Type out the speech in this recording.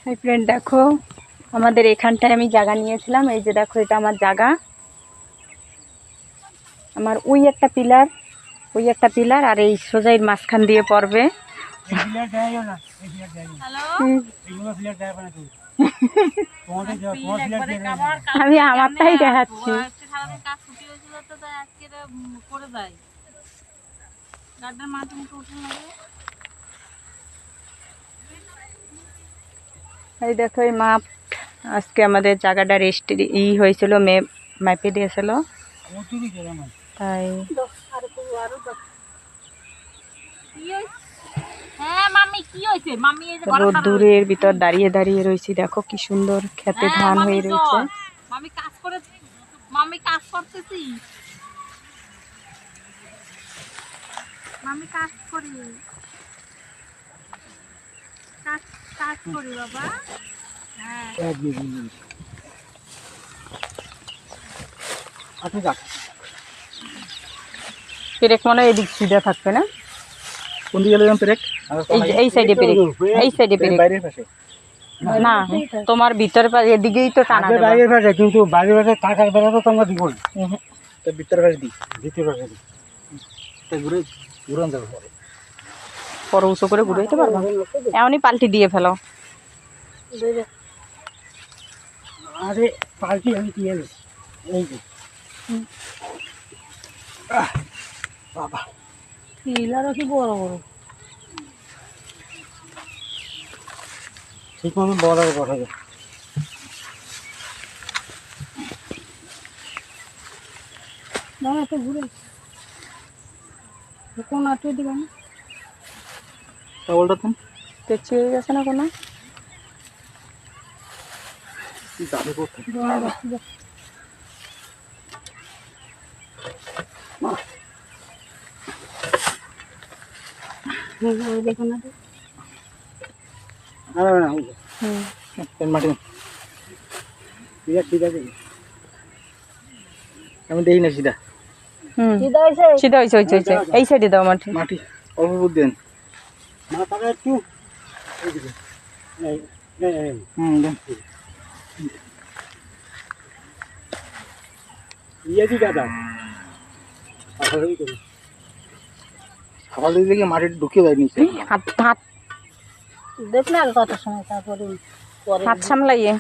Hi friend, দেখো আমাদের এখানটায় আমি জায়গা নিয়েছিলাম। এই যে দেখো, এটা আমার জায়গা। আমার ওই একটা পিলার আর এই সোজাইয়ের মাঝখান দিয়ে পড়বে। আমি আমারটাই দেখাচ্ছি। এই দেখো, এই মাপ আজকে আমাদের জায়গাটা রেস্ট হয়েছিল, মাপে দিয়েছিল, তাই রোদ্দুরের ভিতর দাঁড়িয়ে দাঁড়িয়ে রয়েছি। দেখো কি সুন্দর খেতে ধান হয়ে রয়েছে। পেরেক মনে হয় এদিক সিধা থাকবে না? কোন দিকে গেলাম পেরেক? এই সাইডে পেরেক, এই সাইডে পেরেক। বাইরের পাশে না, তোমার ভিতরে এদিকেই তো টানা দেব। বাইরের পাশে, কিন্তু বাইরের পাশে কাকার বেলা তো তোমরা দিব না। তো ভিতরের পাশে দিই, ভিতরের পাশে দিই। তো ঘুরান যাবে পরে। পরে উঁচু করে ঘুরাইতে পারবো। এমনই পাল্টি দিয়ে ফেলো। আরে পাল্টি আমি দিয়ে দিই। এই যে বাবা, পিলারও কি বড় বড়। ঠিক মতো বড় কথা যায়। না তো ঘুরে কোন আটে দিবেন চাউলটা তো তেচি হয়ে গেছে না কোনো? যাবে কোথায়? দেখো না, মাটি ঠিক আছে, আমি দেখি না সিধা। সিধা হয়েছে। এই সাইডে দাও মাটি। মাটি অল্প বুদ্ধি দেন। সকাল দিকে মাটি ঢুকিয়ে দেয় নিচে। হাত হাত দেখ না কত সময়, তারপরে হাত সামলাইয়ে